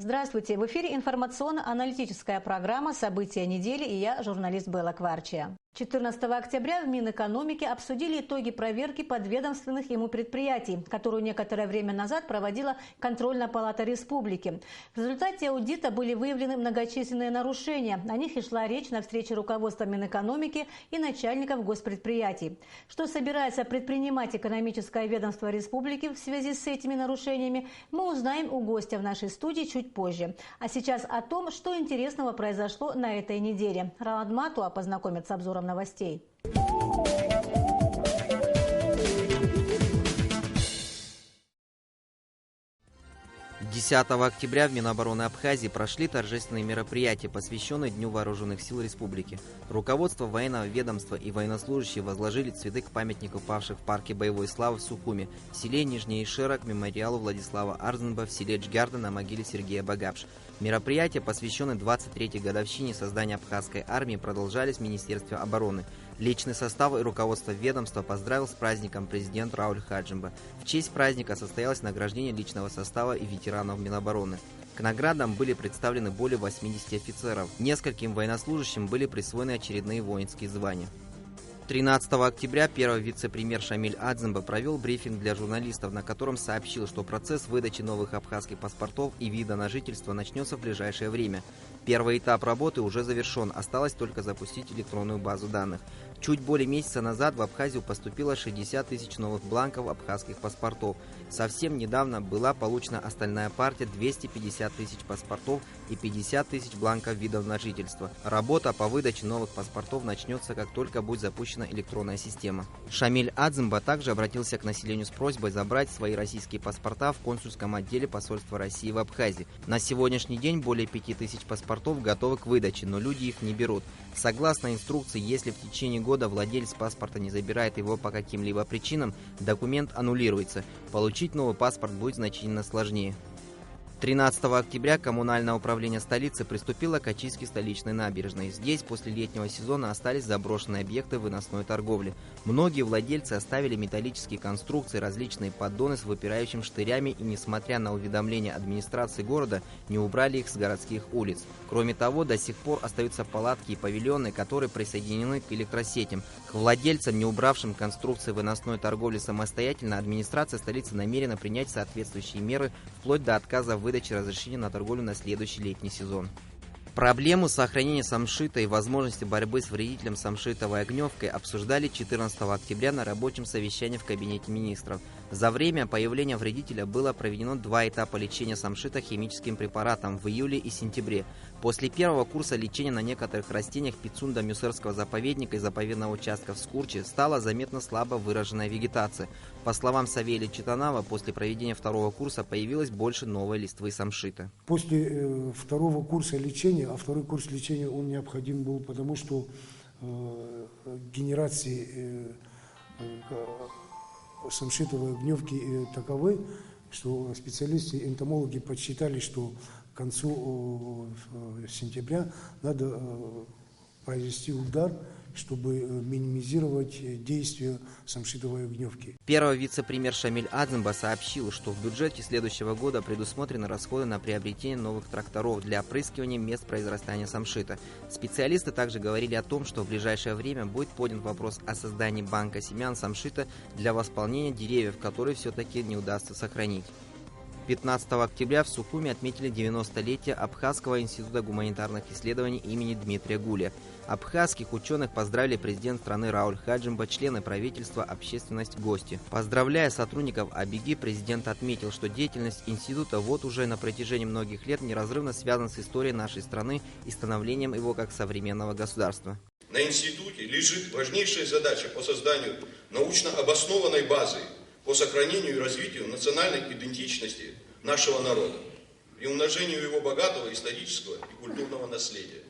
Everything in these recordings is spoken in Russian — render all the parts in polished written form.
Здравствуйте! В эфире информационно-аналитическая программа «События недели» и я, журналист Белла Кварчия. 14 октября в Минэкономике обсудили итоги проверки подведомственных ему предприятий, которую некоторое время назад проводила Контрольная палата республики. В результате аудита были выявлены многочисленные нарушения. О них и шла речь на встрече руководства Минэкономики и начальников госпредприятий. Что собирается предпринимать экономическое ведомство республики в связи с этими нарушениями, мы узнаем у гостя в нашей студии чуть позже. А сейчас о том, что интересного произошло на этой неделе. Роланд Матуа познакомится с обзором новостей. 10 октября в Минобороны Абхазии прошли торжественные мероприятия, посвященные Дню Вооруженных сил Республики. Руководство военного ведомства и военнослужащие возложили цветы к памятнику павших в парке боевой славы в Сухуми, в селе Нижний Ишера к мемориалу Владислава Арзенба, в селе Джгярда на могиле Сергея Багапш. Мероприятия, посвященные 23-й годовщине создания Абхазской армии, продолжались в Министерстве обороны. Личный состав и руководство ведомства поздравил с праздником президент Рауль Хаджимба. В честь праздника состоялось награждение личного состава и ветеранов Минобороны. К наградам были представлены более 80 офицеров. Нескольким военнослужащим были присвоены очередные воинские звания. 13 октября первый вице-премьер Шамиль Адземба провел брифинг для журналистов, на котором сообщил, что процесс выдачи новых абхазских паспортов и вида на жительство начнется в ближайшее время. Первый этап работы уже завершен, осталось только запустить электронную базу данных. Чуть более месяца назад в Абхазию поступило 60 тысяч новых бланков абхазских паспортов. Совсем недавно была получена остальная партия 250 тысяч паспортов и 50 тысяч бланков видов на жительство. Работа по выдаче новых паспортов начнется, как только будет запущена электронная система. Шамиль Адземба также обратился к населению с просьбой забрать свои российские паспорта в консульском отделе посольства России в Абхазии. На сегодняшний день более 5000 паспортов готовы к выдаче, но люди их не берут. Согласно инструкции, если в течение года владелец паспорта не забирает его по каким-либо причинам, документ аннулируется. Получить новый паспорт будет значительно сложнее. 13 октября коммунальное управление столицы приступило к очистке столичной набережной. Здесь после летнего сезона остались заброшенные объекты выносной торговли. Многие владельцы оставили металлические конструкции, различные поддоны с выпирающими штырями и, несмотря на уведомления администрации города, не убрали их с городских улиц. Кроме того, до сих пор остаются палатки и павильоны, которые присоединены к электросетям. К владельцам, не убравшим конструкции выносной торговли самостоятельно, администрация столицы намерена принять соответствующие меры вплоть до отказа в выдаче разрешения на торговлю на следующий летний сезон. Проблему сохранения самшита и возможности борьбы с вредителем самшитовой огневкой обсуждали 14 октября на рабочем совещании в Кабинете министров. За время появления вредителя было проведено 2 этапа лечения самшита химическим препаратом в июле и сентябре. После первого курса лечения на некоторых растениях Пицунда-Мюсерского заповедника и заповедного участка в Скурче стала заметно слабо выраженная вегетация. По словам Савелия Читанава, после проведения второго курса появилось больше новой листвы самшита. После второго курса лечения, а второй курс лечения он необходим был, потому что генерации самшитовой огневки таковы, что специалисты-энтомологи подсчитали, что к концу сентября надо произвести удар, чтобы минимизировать действие самшитовой огневки. Первый вице-премьер Шамиль Адземба сообщил, что в бюджете следующего года предусмотрены расходы на приобретение новых тракторов для опрыскивания мест произрастания самшита. Специалисты также говорили о том, что в ближайшее время будет поднят вопрос о создании банка семян самшита для восполнения деревьев, которые все-таки не удастся сохранить. 15 октября в Сухуми отметили 90-летие Абхазского института гуманитарных исследований имени Дмитрия Гуля. Абхазских ученых поздравили президент страны Рауль Хаджимба, члены правительства, общественность, гости. Поздравляя сотрудников АБИГИ, президент отметил, что деятельность института вот уже на протяжении многих лет неразрывно связана с историей нашей страны и становлением его как современного государства. На институте лежит важнейшая задача по созданию научно обоснованной базы по сохранению и развитию национальной идентичности нашего народа и умножению его богатого исторического и культурного наследия.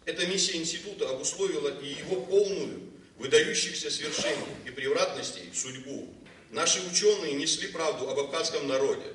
Эта миссия института обусловила и его полную, выдающихся свершений и превратностей судьбу. Наши ученые несли правду об абхазском народе,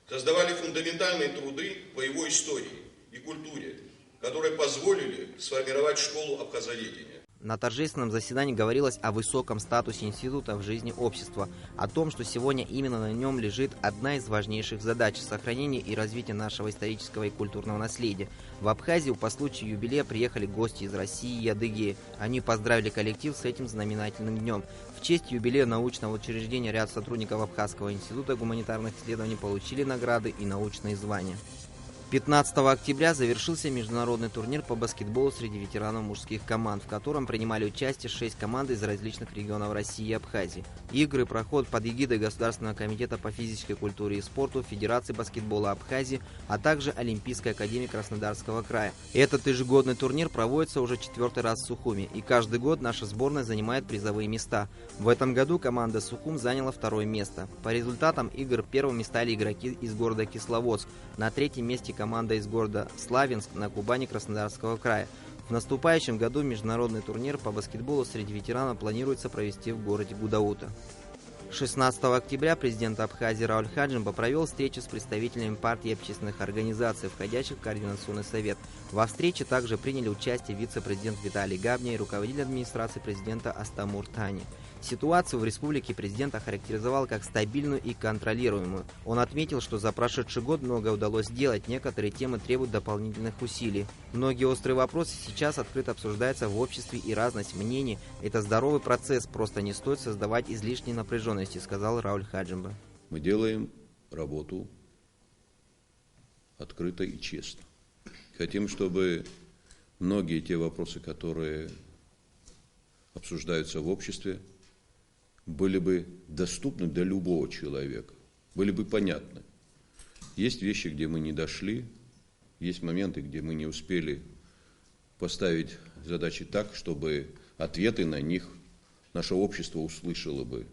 создавали фундаментальные труды по его истории и культуре, которые позволили сформировать школу абхазоведения. На торжественном заседании говорилось о высоком статусе института в жизни общества, о том, что сегодня именно на нем лежит одна из важнейших задач – сохранение и развитие нашего исторического и культурного наследия. В Абхазию по случаю юбилея приехали гости из России и Адыгеи. Они поздравили коллектив с этим знаменательным днем. В честь юбилея научного учреждения ряд сотрудников Абхазского института гуманитарных исследований получили награды и научные звания. 15 октября завершился международный турнир по баскетболу среди ветеранов мужских команд, в котором принимали участие 6 команд из различных регионов России и Абхазии. Игры проходят под эгидой Государственного комитета по физической культуре и спорту, Федерации баскетбола Абхазии, а также Олимпийской академии Краснодарского края. Этот ежегодный турнир проводится уже 4-й раз в Сухуми, и каждый год наша сборная занимает призовые места. В этом году команда Сухум заняла 2-е место. По результатам игр первыми стали игроки из города Кисловодск, на 3-м месте команда из города Славянск, на Кубани Краснодарского края. В наступающем году международный турнир по баскетболу среди ветеранов планируется провести в городе Гудаута. 16 октября президент Абхазии Рауль Хаджимба провел встречу с представителями партий и общественных организаций, входящих в Координационный совет. Во встрече также приняли участие вице-президент Виталий Габня и руководитель администрации президента Астамур Тани. Ситуацию в республике президент охарактеризовал как стабильную и контролируемую. Он отметил, что за прошедший год многое удалось сделать, некоторые темы требуют дополнительных усилий. Многие острые вопросы сейчас открыто обсуждаются в обществе, и разность мнений – это здоровый процесс, просто не стоит создавать излишней напряженности, сказал Рауль Хаджимба. Мы делаем работу открыто и честно. Хотим, чтобы многие те вопросы, которые обсуждаются в обществе, были бы доступны для любого человека, были бы понятны. Есть вещи, где мы не дошли, есть моменты, где мы не успели поставить задачи так, чтобы ответы на них наше общество услышало бы,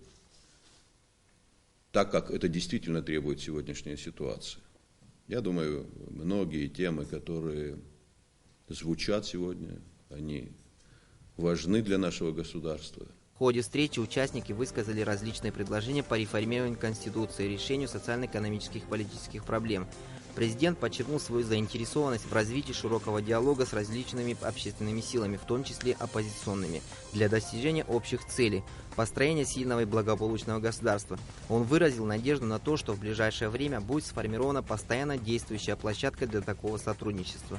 так как это действительно требует сегодняшняя ситуация. Я думаю, многие темы, которые звучат сегодня, они важны для нашего государства. В ходе встречи участники высказали различные предложения по реформированию Конституции и решению социально-экономических и политических проблем. Президент подчеркнул свою заинтересованность в развитии широкого диалога с различными общественными силами, в том числе оппозиционными, для достижения общих целей – построения сильного и благополучного государства. Он выразил надежду на то, что в ближайшее время будет сформирована постоянно действующая площадка для такого сотрудничества.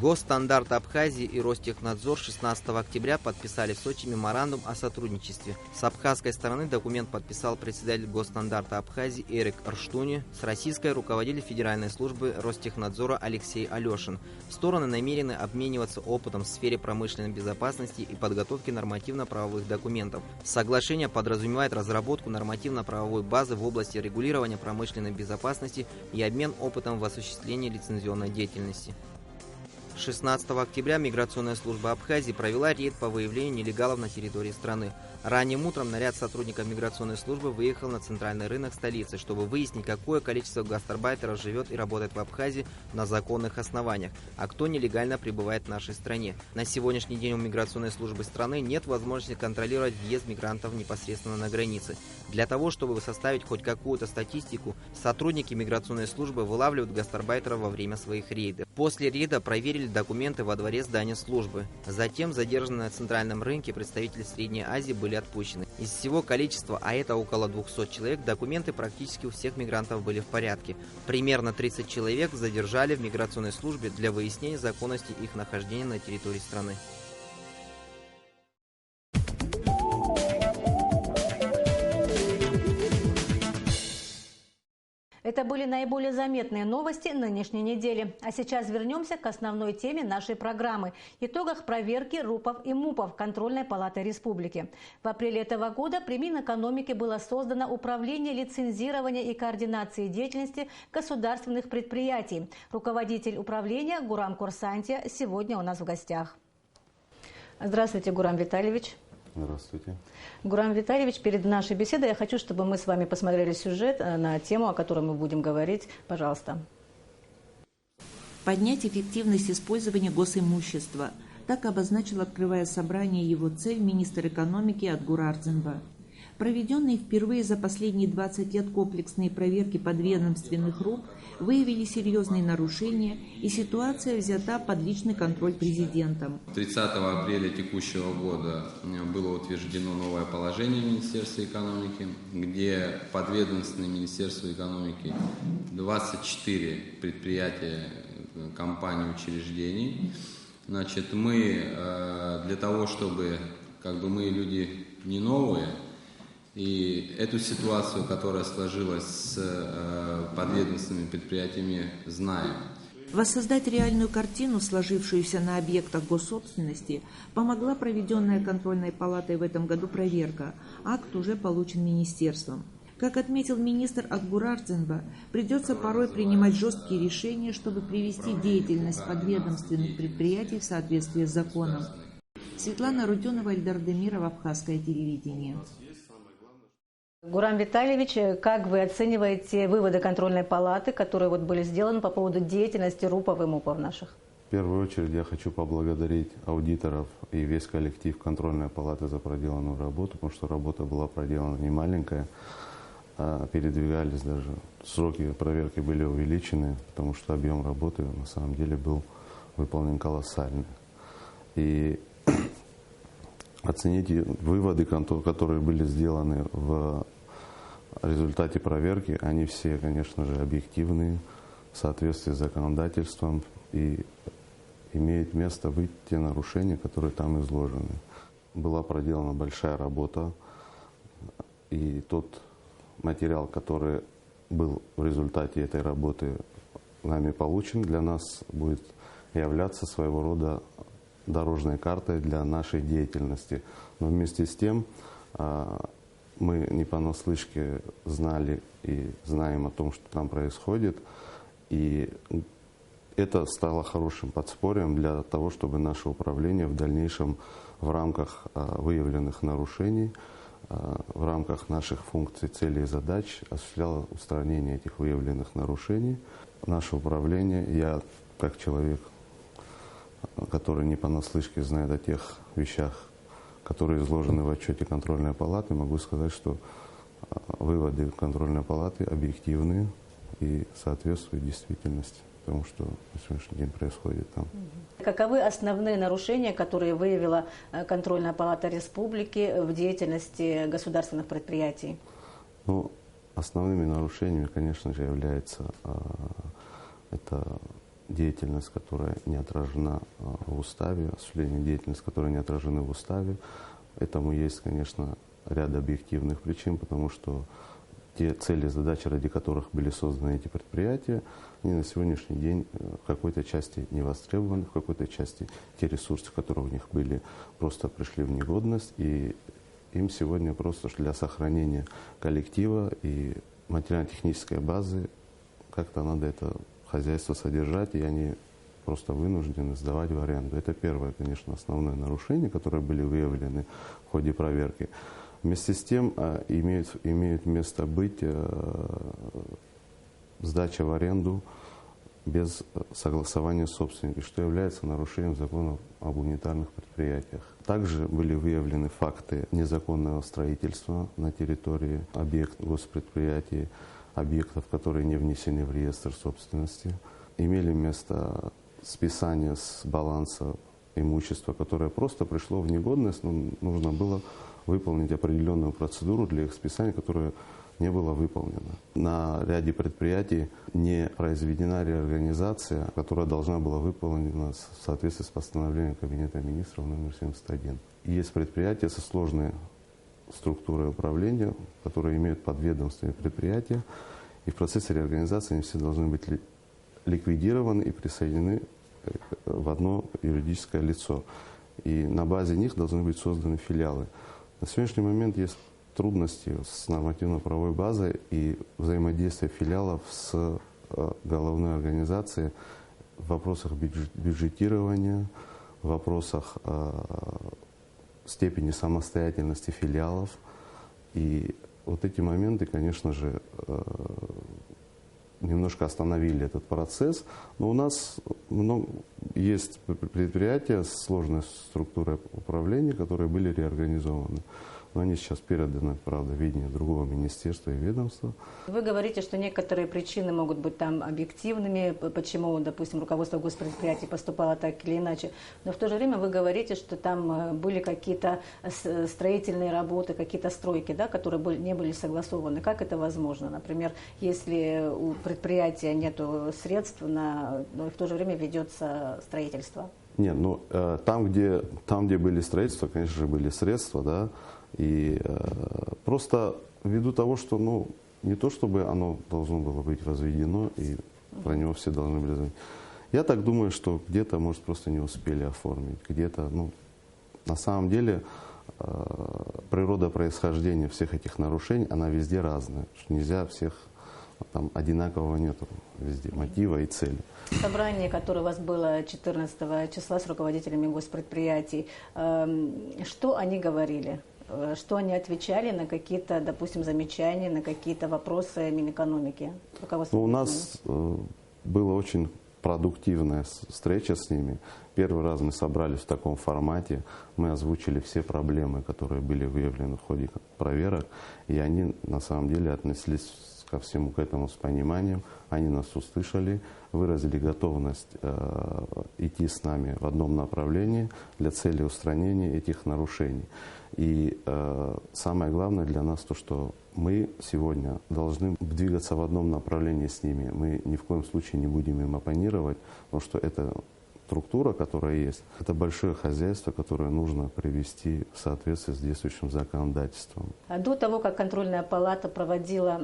Госстандарт Абхазии и Ростехнадзор 16 октября подписали в Сочи меморандум о сотрудничестве. С абхазской стороны документ подписал председатель Госстандарта Абхазии Эрик Рштуни, с российской руководитель Федеральной службы Ростехнадзора Алексей Алешин. Стороны намерены обмениваться опытом в сфере промышленной безопасности и подготовки нормативно-правовых документов. Соглашение подразумевает разработку нормативно-правовой базы в области регулирования промышленной безопасности и обмен опытом в осуществлении лицензионной деятельности. 16 октября миграционная служба Абхазии провела рейд по выявлению нелегалов на территории страны. Ранним утром наряд сотрудников миграционной службы выехал на центральный рынок столицы, чтобы выяснить, какое количество гастарбайтеров живет и работает в Абхазии на законных основаниях, а кто нелегально пребывает в нашей стране. На сегодняшний день у миграционной службы страны нет возможности контролировать въезд мигрантов непосредственно на границе. Для того, чтобы составить хоть какую-то статистику, сотрудники миграционной службы вылавливают гастарбайтеров во время своих рейдов. После рейда проверили документы во дворе здания службы. Затем задержанные на центральном рынке представители Средней Азии были отпущены. Из всего количества, а это около 200 человек, документы практически у всех мигрантов были в порядке. Примерно 30 человек задержали в миграционной службе для выяснения законности их нахождения на территории страны. Это были наиболее заметные новости нынешней недели. А сейчас вернемся к основной теме нашей программы – итогах проверки РУПов и МУПов Контрольной палаты республики. В апреле этого года при Минэкономике было создано Управление лицензирования и координации деятельности государственных предприятий. Руководитель управления Гурам Курсантия сегодня у нас в гостях. Здравствуйте, Гурам Витальевич. Здравствуйте. Гурам Витальевич, перед нашей беседой я хочу, чтобы мы с вами посмотрели сюжет на тему, о которой мы будем говорить. Пожалуйста. Поднять эффективность использования госимущества. Так обозначил, открывая собрание, его цель министр экономики Адгур Ардзинба. Проведенные впервые за последние 20 лет комплексные проверки подведомственных РУП выявили серьезные нарушения, и ситуация взята под личный контроль президентом. 30 апреля текущего года было утверждено новое положение Министерства экономики, где подведомственное Министерству экономики 24 предприятия, компаний, учреждений. Значит, мы для того, чтобы, мы люди не новые, и эту ситуацию, которая сложилась с подведомственными предприятиями, знаем. Воссоздать реальную картину, сложившуюся на объектах госсобственности, помогла проведенная контрольной палатой в этом году проверка. Акт уже получен министерством. Как отметил министр Атгур Ардзинба, придется порой принимать жесткие решения, чтобы привести деятельность подведомственных предприятий в соответствие с законом. Светлана Руденова, Эльдар Демиров, Абхазское телевидение. Гурам Витальевич, как вы оцениваете выводы контрольной палаты, которые были сделаны по поводу деятельности РУПов и МУПов наших? В первую очередь я хочу поблагодарить аудиторов и весь коллектив контрольной палаты за проделанную работу, потому что работа была проделана немаленькая, передвигались даже, сроки проверки были увеличены, потому что объем работы на самом деле был выполнен колоссальный. И оцените выводы, которые были сделаны в результате проверки, они все, конечно же, объективные, в соответствии с законодательством, и имеют место быть те нарушения, которые там изложены. Была проделана большая работа, и тот материал, который был в результате этой работы нами получен, для нас будет являться своего рода дорожной картой для нашей деятельности. Но вместе с тем мы не понаслышке знали и знаем о том, что там происходит. И это стало хорошим подспорьем для того, чтобы наше управление в дальнейшем в рамках выявленных нарушений, в рамках наших функций, целей и задач осуществляло устранение этих выявленных нарушений. Наше управление, я как человек, который не понаслышке знает о тех вещах, которые изложены в отчете контрольной палаты, могу сказать, что выводы контрольной палаты объективные и соответствуют действительности тому, что на сегодняшний день происходит там. Каковы основные нарушения, которые выявила контрольная палата республики в деятельности государственных предприятий? Основными нарушениями, конечно же, является это деятельность, которая не отражена в уставе, осуществление деятельности, которые не отражены в уставе. Этому есть, конечно, ряд объективных причин, потому что те цели и задачи, ради которых были созданы эти предприятия, они на сегодняшний день в какой-то части не востребованы, в какой-то части те ресурсы, которые у них были, просто пришли в негодность, и им сегодня просто для сохранения коллектива и материально-технической базы как-то надо это хозяйство содержать, и они просто вынуждены сдавать в аренду. Это первое, конечно, основное нарушение, которые были выявлены в ходе проверки. Вместе с тем имеет место быть сдача в аренду без согласования с собственником, что является нарушением закона об унитарных предприятиях. Также были выявлены факты незаконного строительства на территории объектов госпредприятий, объектов, которые не внесены в реестр собственности. Имели место списание с баланса имущества, которое просто пришло в негодность, но нужно было выполнить определенную процедуру для их списания, которая не была выполнена. На ряде предприятий не произведена реорганизация, которая должна была выполнена в соответствии с постановлением Кабинета министров номер 71. Есть предприятия со сложной структурой управления, которые имеют подведомственные предприятия, и в процессе реорганизации они все должны быть ликвидированы и присоединены в одно юридическое лицо. И на базе них должны быть созданы филиалы. На сегодняшний момент есть трудности с нормативно-правовой базой и взаимодействие филиалов с головной организацией в вопросах бюджетирования, в вопросах степени самостоятельности филиалов. И вот эти моменты, конечно же, немножко остановили этот процесс. Но у нас есть предприятия с сложной структурой управления, которые были реорганизованы. но они сейчас переданы, правда, в видение другого министерства и ведомства. Вы говорите, что некоторые причины могут быть там объективными, почему, допустим, руководство госпредприятий поступало так или иначе, но в то же время вы говорите, что там были какие-то строительные работы, какие-то стройки, да, которые не были согласованы. Как это возможно? Например, если у предприятия нет средств, но в то же время ведется строительство? Нет, ну там, где были строительства, конечно же, были средства, да, и просто ввиду того, что, ну, не то чтобы оно должно было быть возведено, и про него все должны были знать. Я так думаю, что где-то, может, просто не успели оформить, где-то, ну, на самом деле, природа происхождения всех этих нарушений, она везде разная, что нельзя всех, там одинакового нету везде мотива и цели. Собрание, которое у вас было 14 числа с руководителями госпредприятий, что они говорили? Что они отвечали на какие-то, допустим, замечания, на какие-то вопросы Минэкономики? У нас была очень продуктивная встреча с ними. Первый раз мы собрались в таком формате, мы озвучили все проблемы, которые были выявлены в ходе проверок, и они на самом деле отнеслись ко всему к этому с пониманием, они нас услышали, выразили готовность идти с нами в одном направлении для цели устранения этих нарушений. И самое главное для нас то, что мы сегодня должны двигаться в одном направлении с ними. Мы ни в коем случае не будем им оппонировать, потому что это структура, которая есть, это большое хозяйство, которое нужно привести в соответствие с действующим законодательством. До того, как контрольная палата проводила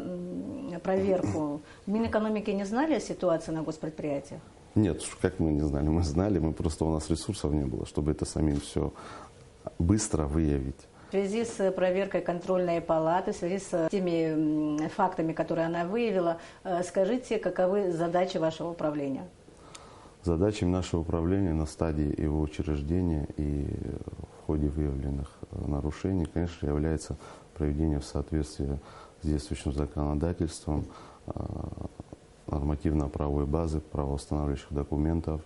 проверку, в Минэкономике не знали о ситуации на госпредприятиях? Нет, как мы не знали? Мы знали, просто у нас ресурсов не было, чтобы это самим все быстро выявить. В связи с проверкой контрольной палаты, в связи с теми фактами, которые она выявила, скажите, каковы задачи вашего управления? Задачей нашего управления на стадии его учреждения и в ходе выявленных нарушений, конечно, является проведение в соответствии с действующим законодательством нормативно-правовой базы, правоустанавливающих документов,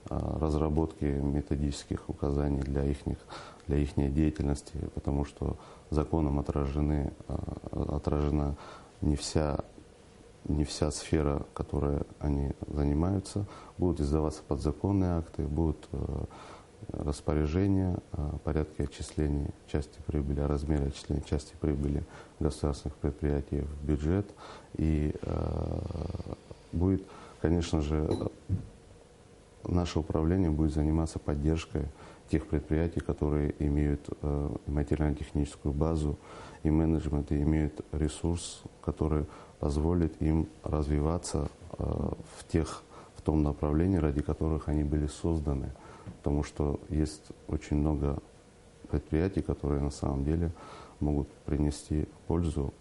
разработки методических указаний для их деятельности, потому что законом отражена не вся сфера, которой они занимаются. Будут издаваться подзаконные акты, будут распоряжения о порядке отчисления части прибыли, о размере отчисления части прибыли государственных предприятий в бюджет. И будет, конечно же, наше управление будет заниматься поддержкой тех предприятий, которые имеют материально-техническую базу и менеджмент, и имеют ресурс, который позволит им развиваться в том направлении, ради которых они были созданы. Потому что есть очень много предприятий, которые на самом деле могут принести пользу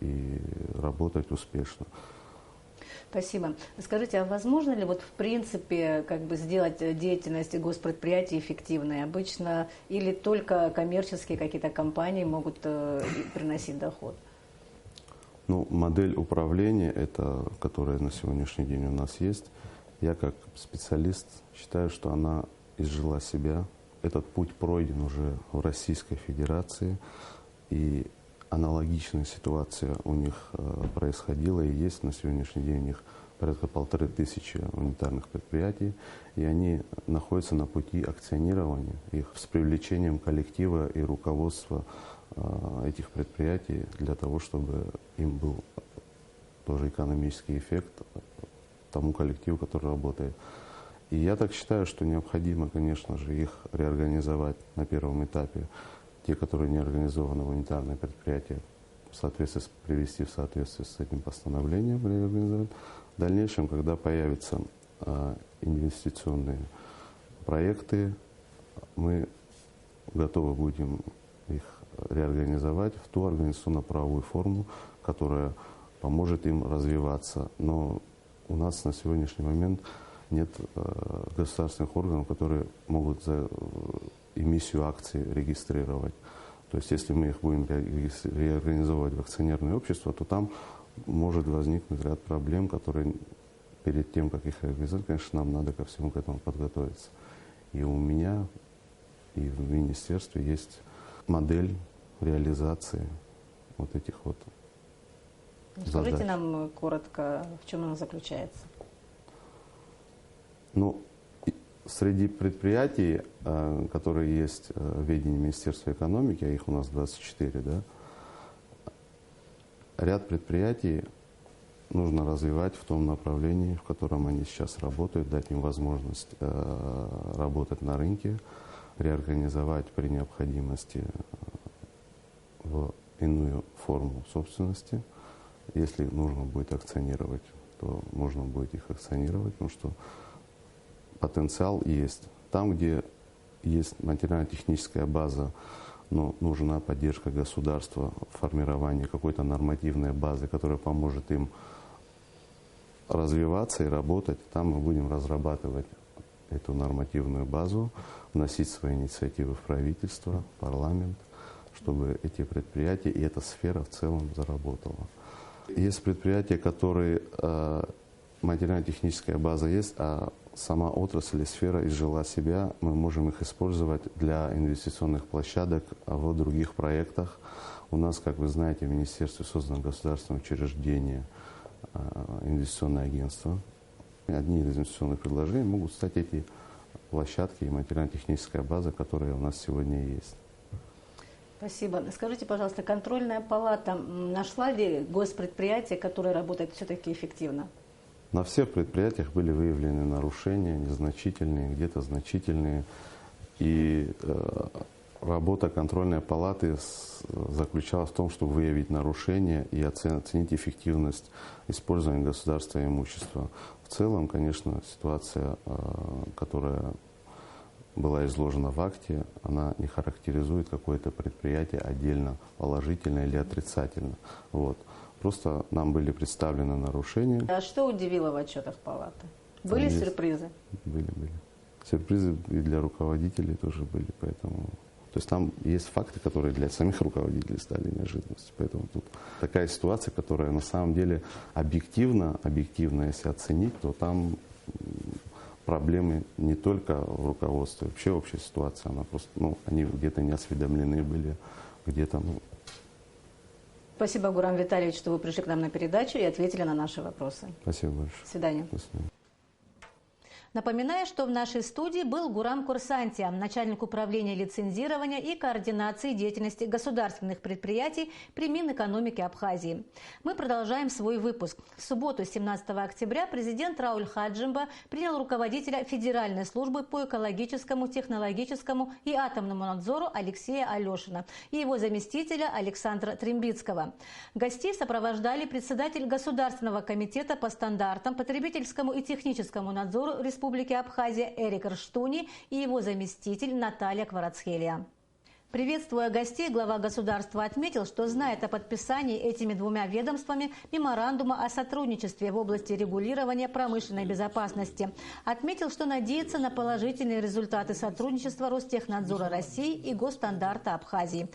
и работать успешно. Спасибо. Скажите, а возможно ли в принципе сделать деятельность госпредприятий эффективной? Обычно или только коммерческие какие-то компании могут приносить доход? Модель управления, которая на сегодняшний день у нас есть, я как специалист считаю, что она изжила себя. Этот путь пройден уже в Российской Федерации, и аналогичная ситуация у них происходила и есть на сегодняшний день. У них порядка 1500 унитарных предприятий, и они находятся на пути акционирования их с привлечением коллектива и руководства этих предприятий для того, чтобы им был тоже экономический эффект тому коллективу, который работает. И я так считаю, что необходимо, конечно же, их реорганизовать на первом этапе. Те, которые не организованы в унитарные предприятия, привести в соответствие с этим постановлением, реорганизовать. В дальнейшем, когда появятся инвестиционные проекты, мы готовы будем их реорганизовать в ту организационно-правовую форму, которая поможет им развиваться. Но у нас на сегодняшний момент нет государственных органов, которые могут за эмиссию акций регистрировать. То есть если мы их будем реорганизовывать в акционерное общество, то там может возникнуть ряд проблем, которые перед тем, как их реализовать, конечно, нам надо ко всему к этому подготовиться. И у меня, и в министерстве есть модель реализации вот этих вот Скажите задач. нам коротко, в чем она заключается. Ну, среди предприятий, которые есть в ведении Министерства экономики, а их у нас 24, да, ряд предприятий нужно развивать в том направлении, в котором они сейчас работают, дать им возможность работать на рынке, реорганизовать при необходимости в иную форму собственности. Если нужно будет акционировать, то можно будет их акционировать, потому что потенциал есть. Там, где есть материально-техническая база, но нужна поддержка государства в формировании какой-то нормативной базы, которая поможет им развиваться и работать, там мы будем разрабатывать эту нормативную базу, вносить свои инициативы в правительство, в парламент, чтобы эти предприятия и эта сфера в целом заработала. Есть предприятия, которые материально-техническая база есть, а сама отрасль и сфера изжила себя, мы можем их использовать для инвестиционных площадок в других проектах. У нас, как вы знаете, в Министерстве создано государственное учреждение, инвестиционное агентство. Одни из инвестиционных предложений могут стать эти площадки и материально-техническая база, которая у нас сегодня есть. Спасибо. Скажите, пожалуйста, контрольная палата нашла ли госпредприятия, которые работают все-таки эффективно? На всех предприятиях были выявлены нарушения, незначительные, где-то значительные. И работа контрольной палаты заключалась в том, чтобы выявить нарушения и оценить эффективность использования государственного имущества. В целом, конечно, ситуация, которая была изложена в акте, она не характеризует какое-то предприятие отдельно положительно или отрицательно. Вот. Просто нам были представлены нарушения. А что удивило в отчетах палаты? Были сюрпризы? Были. Сюрпризы и для руководителей тоже были, поэтому... То есть там есть факты, которые для самих руководителей стали неожиданностью. Поэтому тут такая ситуация, которая на самом деле объективно, если оценить, то там проблемы не только в руководстве, вообще общая ситуация, она просто, они где-то не осведомлены были, где-то, Спасибо, Гурам Витальевич, что вы пришли к нам на передачу и ответили на наши вопросы. Спасибо большое. До свидания. До свидания. Напоминаю, что в нашей студии был Гурам Курсантия, начальник управления лицензирования и координации деятельности государственных предприятий при Минэкономике Абхазии. Мы продолжаем свой выпуск. В субботу, 17 октября, президент Рауль Хаджимба принял руководителя Федеральной службы по экологическому, технологическому и атомному надзору Алексея Алешина и его заместителя Александра Трембицкого. Гостей сопровождали председатель Государственного комитета по стандартам, потребительскому и техническому надзору Республики Абхазия Эрик Рштуни и его заместитель Наталья Кварацхелия. Приветствуя гостей, глава государства отметил, что знает о подписании этими двумя ведомствами меморандума о сотрудничестве в области регулирования промышленной безопасности. Отметил, что надеется на положительные результаты сотрудничества Ростехнадзора России и Госстандарта Абхазии.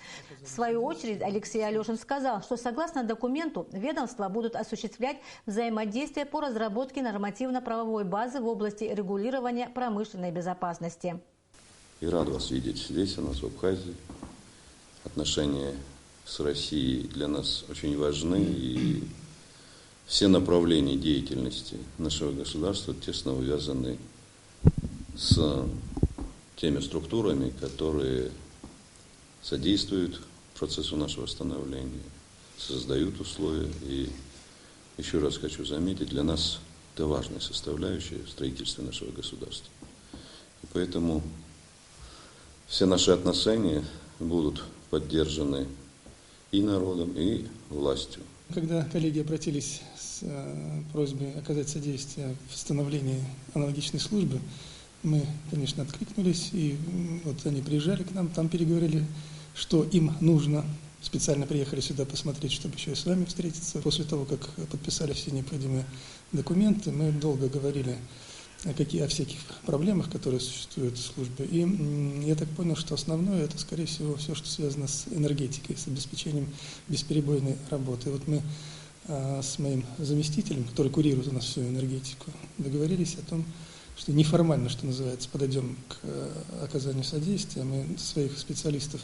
В свою очередь Алексей Алешин сказал, что согласно документу ведомства будут осуществлять взаимодействие по разработке нормативно-правовой базы в области регулирования промышленной безопасности. И рад вас видеть здесь, у нас в Абхазии. Отношения с Россией для нас очень важны, и все направления деятельности нашего государства тесно увязаны с теми структурами, которые содействуют процессу нашего становления, создают условия. И еще раз хочу заметить, для нас это важная составляющая в строительстве нашего государства. И поэтому все наши отношения будут поддержаны и народом, и властью. Когда коллеги обратились с просьбой оказать содействие в становлении аналогичной службы, мы, конечно, откликнулись, и вот они приезжали к нам, там переговорили, что им нужно. Специально приехали сюда посмотреть, чтобы еще и с вами встретиться. После того, как подписали все необходимые документы, мы долго говорили о всяких проблемах, которые существуют в службе. И я так понял, что основное это, скорее всего, все, что связано с энергетикой, с обеспечением бесперебойной работы. И вот мы с моим заместителем, который курирует у нас всю энергетику, договорились о том, что неформально, что называется, подойдем к оказанию содействия. Мы своих специалистов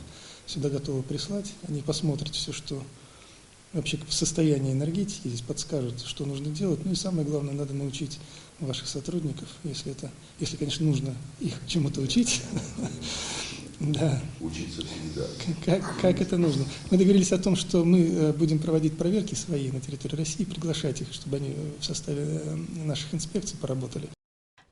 сюда готовы прислать. Они посмотрят все, что вообще состояние энергетики, здесь подскажут, что нужно делать. Ну и самое главное, надо научить ваших сотрудников, если, конечно, нужно их чему-то учить. Да. Учиться всегда. Как это нужно? Мы договорились о том, что мы будем проводить проверки свои на территории России, приглашать их, чтобы они в составе наших инспекций поработали.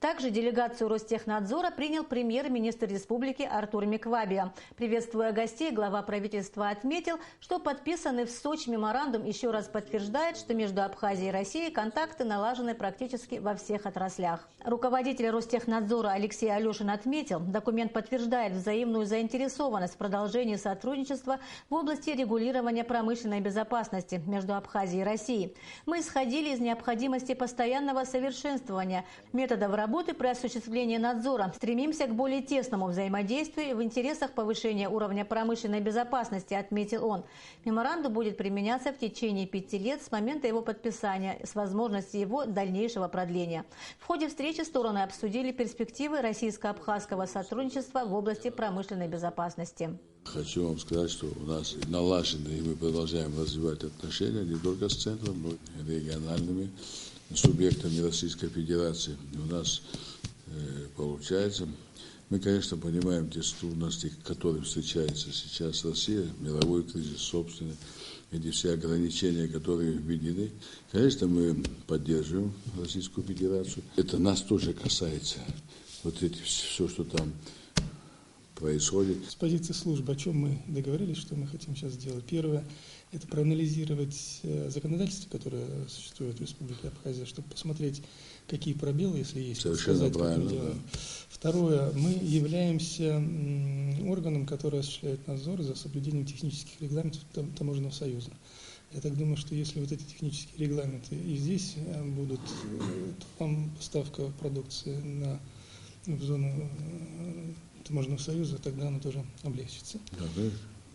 Также делегацию Ростехнадзора принял премьер-министр республики Артур Миквабия. Приветствуя гостей, глава правительства отметил, что подписанный в Сочи меморандум еще раз подтверждает, что между Абхазией и Россией контакты налажены практически во всех отраслях. Руководитель Ростехнадзора Алексей Алешин отметил, документ подтверждает взаимную заинтересованность в продолжении сотрудничества в области регулирования промышленной безопасности между Абхазией и Россией. Мы исходили из необходимости постоянного совершенствования методов работы при осуществлении надзора. Стремимся к более тесному взаимодействию в интересах повышения уровня промышленной безопасности, отметил он. Меморандум будет применяться в течение 5 лет с момента его подписания с возможностью его дальнейшего продления. В ходе встречи стороны обсудили перспективы российско-абхазского сотрудничества в области промышленной безопасности. Хочу вам сказать, что у нас налажены, и мы продолжаем развивать отношения не только с центром, но и региональными субъектами Российской Федерации. У нас получается, мы, конечно, понимаем те трудности, с которыми встречается сейчас Россия, мировой кризис, собственный, эти все ограничения, которые введены. Конечно, мы поддерживаем Российскую Федерацию. Это нас тоже касается. Вот эти все, что там происходит. С позиции службы, о чем мы договорились, что мы хотим сейчас сделать. Первое – это проанализировать законодательство, которое существует в Республике Абхазия, чтобы посмотреть, какие пробелы, если есть. Совершенно правильно, да. Второе, мы являемся органом, который осуществляет надзор за соблюдением технических регламентов Таможенного союза. Я так думаю, что если вот эти технические регламенты и здесь будут, то там поставка продукции в зону Таможенного союза, тогда оно тоже облегчится.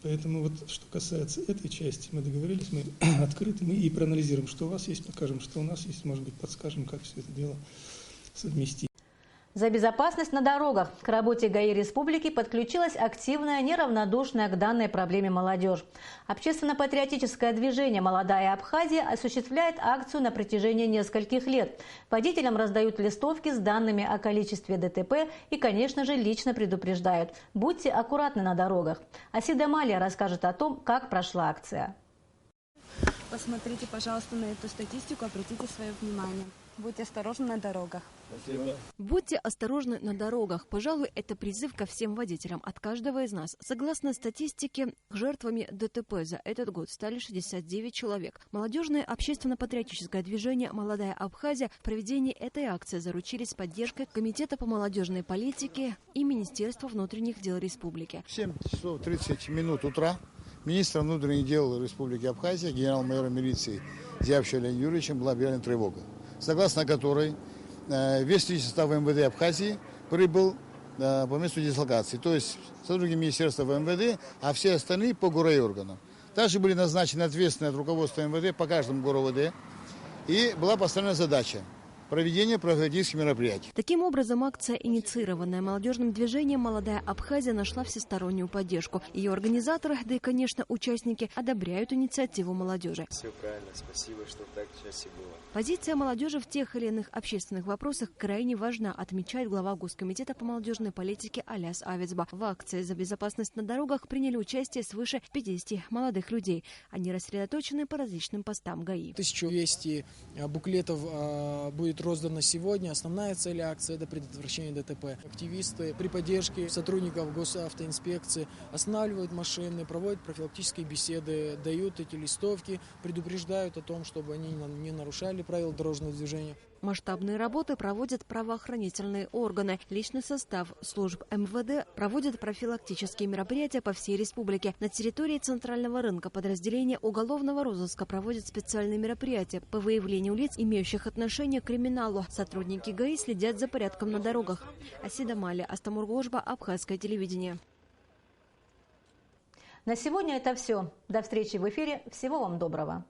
Поэтому вот что касается этой части, мы договорились, мы открыты, мы и проанализируем, что у вас есть, покажем, что у нас есть, может быть, подскажем, как все это дело совместить. За безопасность на дорогах к работе ГАИ Республики подключилась активная, неравнодушная к данной проблеме молодежь. Общественно-патриотическое движение «Молодая Абхазия» осуществляет акцию на протяжении нескольких лет. Водителям раздают листовки с данными о количестве ДТП и, конечно же, лично предупреждают: будьте аккуратны на дорогах. Асида Малия расскажет о том, как прошла акция. Посмотрите, пожалуйста, на эту статистику, обратите свое внимание. Будьте осторожны на дорогах. Спасибо. Будьте осторожны на дорогах. Пожалуй, это призыв ко всем водителям от каждого из нас. Согласно статистике, жертвами ДТП за этот год стали 69 человек. Молодежное общественно-патриотическое движение «Молодая Абхазия» в проведении этой акции заручились поддержкой Комитета по молодежной политике и Министерства внутренних дел Республики. 7 часов 30 минут утра министром внутренних дел Республики Абхазия, генерал-майором милиции Зиявшевым Леонидом Юрьевичем была объявлена тревога, согласно которой весь личный состав МВД Абхазии прибыл по месту дислокации, то есть сотрудники Министерства МВД, а все остальные по горорайонам. Также были назначены ответственные от руководства МВД по каждому ГОР-ОВД, и была поставлена задача проведения профилактических мероприятий. Таким образом, акция, инициированная молодежным движением «Молодая Абхазия», нашла всестороннюю поддержку. Ее организаторы, да и, конечно, участники, одобряют инициативу молодежи. Все правильно, спасибо, что так сейчас и было. Позиция молодежи в тех или иных общественных вопросах крайне важна, отмечает глава Госкомитета по молодежной политике Аляс Авицба. В акции «За безопасность на дорогах» приняли участие свыше 50 молодых людей. Они рассредоточены по различным постам ГАИ. 1200 буклетов будет роздано сегодня. Основная цель акции – это предотвращение ДТП. Активисты при поддержке сотрудников госавтоинспекции останавливают машины, проводят профилактические беседы, дают эти листовки, предупреждают о том, чтобы они не нарушали правила дорожного движения. Масштабные работы проводят правоохранительные органы. Личный состав служб МВД проводит профилактические мероприятия по всей республике. На территории Центрального рынка подразделение уголовного розыска проводит специальные мероприятия по выявлению лиц, имеющих отношение к криминалу. Сотрудники ГАИ следят за порядком на дорогах. Асида Малия, Астамур Гожба, Абхазское телевидение. На сегодня это все. До встречи в эфире. Всего вам доброго.